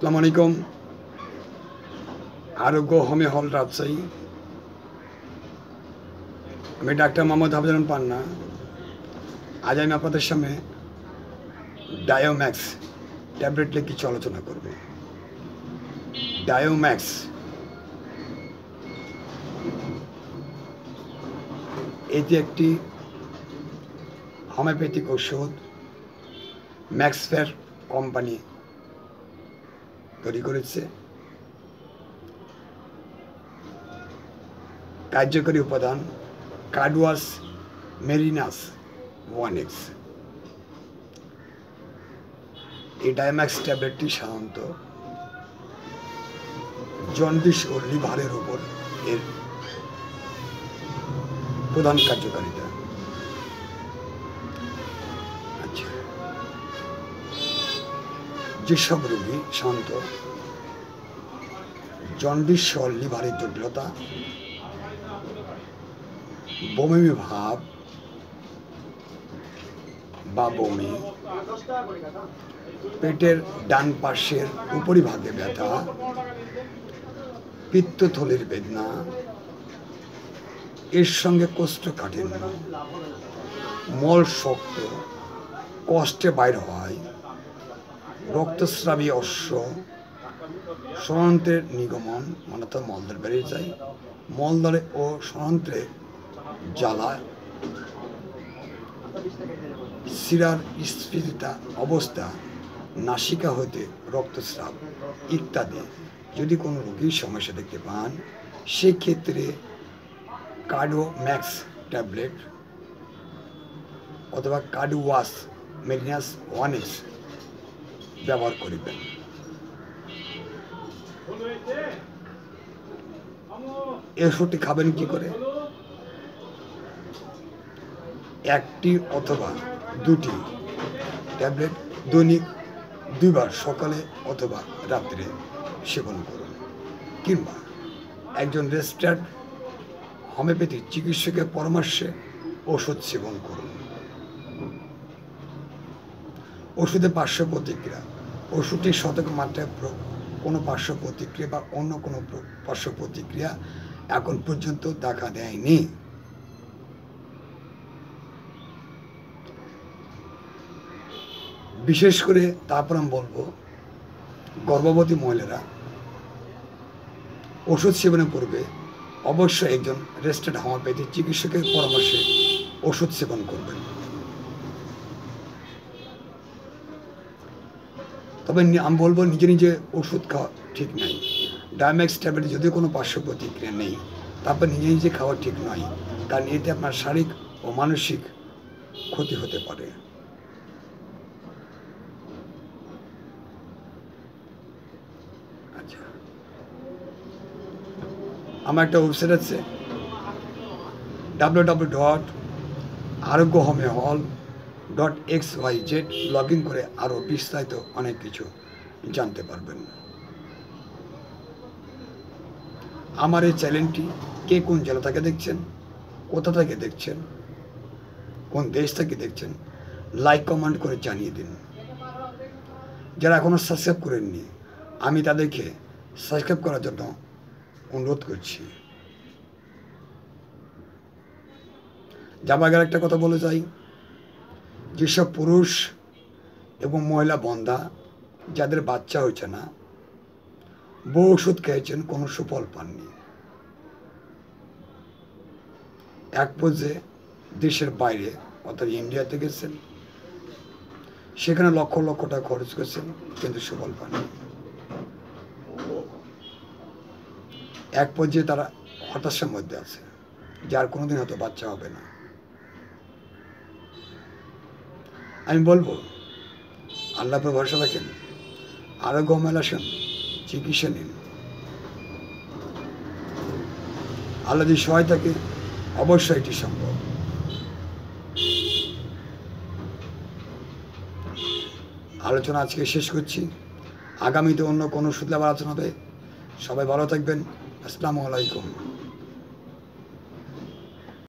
আসসালামু আলাইকুম। আরোগ্য হোমে হল রাজশাহী। আমি ডাক্তার মোহাম্মদ হাফিজুর পান্না। আজ আমি আপনাদের সামনে ডায়োম্যাক্স ট্যাবলেট নিয়ে কিছু আলোচনা করব। ডায়োম্যাক্স এটি একটি হোমিওপ্যাথিক ঔষধ। ম্যাক্সফেয়ার কোম্পানি তৈরি করেছে। কার্যকরী উপাদান কার্ডুয়াস মেরিনাস 1X। এই ডায়োম্যাক্স ট্যাবলেটটি সাধারণত জন্ডিস ও লিভারের উপর এর প্রধান কার্যকারিতা। আচ্ছা, যেসব রোগী সাধারণত জন্ডিস সহ লিভারের জটিলতা, বমি ভাব বা বমি, পেটের ডান পাশের উপরিভাগে ব্যথা, পিত্তথলির বেদনা, এর সঙ্গে কোষ্ঠকাঠিন্য, মল শক্ত, কষ্টে বাইর হয়, রক্তস্রাবী অশ্ব, ষড়যন্ত্রের নিগমন মানে তো মলদ্বার বেরিয়ে যায়, মলদ্বারে ও ষড়যন্ত্রে জ্বালা, শিরার স্ফীততা অবস্থা, নাসিকা হইতে রক্তস্রাব ইত্যাদি যদি কোনো রোগীর সমস্যা দেখতে পান, সেক্ষেত্রে কার্ডোম্যাক্স ট্যাবলেট অথবা কার্ডুয়াস মেরিনাস 1X ব্যবহার করিবেন। এই ওষুধটি খাবেন কি করে? একটি অথবা দুটি ট্যাবলেট দৈনিক 2 বার সকালে অথবা রাত্রে সেবন করুন, কিংবা একজন রেজিস্টার্ড হোমিওপ্যাথি চিকিৎসকের পরামর্শে ওষুধ সেবন করুন। ওষুধের পার্শ্ব প্রতিক্রিয়া, ওষুধটির শতক মাত্রায় কোনো পার্শ্ব প্রতিক্রিয়া বা অন্য কোনো পার্শ্ব প্রতিক্রিয়া এখন পর্যন্ত দেখা দেয়নি। বিশেষ করে তারপর আমি বলবো, গর্ভবতী মহিলারা ওষুধ সেবনের পূর্বে অবশ্যই একজন রেজিস্টার্ড হোমিওপ্যাথি চিকিৎসকের পরামর্শে ওষুধ সেবন করবেন। তবে আমি বলবো নিজে নিজে ওষুধ খাওয়া ঠিক নাই। ডায়োম্যাক্স ট্যাবলেটে যদিও কোনো পার্শ্ব প্রতিক্রিয়া নেই, তারপর নিজে নিজে খাওয়া ঠিক নয়, কারণ এতে আপনার শারীরিক ও মানসিক ক্ষতি হতে পারে। আচ্ছা, আমার একটা ওয়েবসাইট আছে www.arogyohomehol.xyz। লগ ইন করে আরও বিস্তারিত অনেক কিছু জানতে পারবেন। আমার এই চ্যানেলটি কে কোন জেলা থেকে দেখছেন, কোথা থেকে দেখছেন, কোন দেশ থেকে দেখছেন, লাইক কমেন্ট করে জানিয়ে দিন। যারা এখনও সাবস্ক্রাইব করেননি, আমি তাদেরকে সাবস্ক্রাইব করার জন্য অনুরোধ করছি। যাবার আগে একটা কথা বলে যাই, যেসব পুরুষ এবং মহিলা বন্ধা যাদের বাচ্চা হয়েছে না, বহু ওষুধ খেয়েছেন, কোনো সুফল পাননি, এক পর্যায়ে দেশের বাইরে অর্থাৎ ইন্ডিয়াতে গেছেন, সেখানে লক্ষ লক্ষ টাকা খরচ করেছেন, কিন্তু সুফল পাননি। এক পর্যায়ে তারা হতাশার মধ্যে আছে, যার কোনোদিন হয়তো বাচ্চা হবে না। আমি বলবো, আল্লাহ পর ভরসা রাখেন, আরোগ্য মেলা আসেন, চিকিৎসা নিন। আল্লাহ যদি সহায় থাকে, অবশ্যই এটি সম্ভব। আলোচনা আজকে শেষ করছি। আগামীতে অন্য কোনো ওষুধ আবার আলোচনা হবে। সবাই ভালো থাকবেন। আসসালামু আলাইকুম।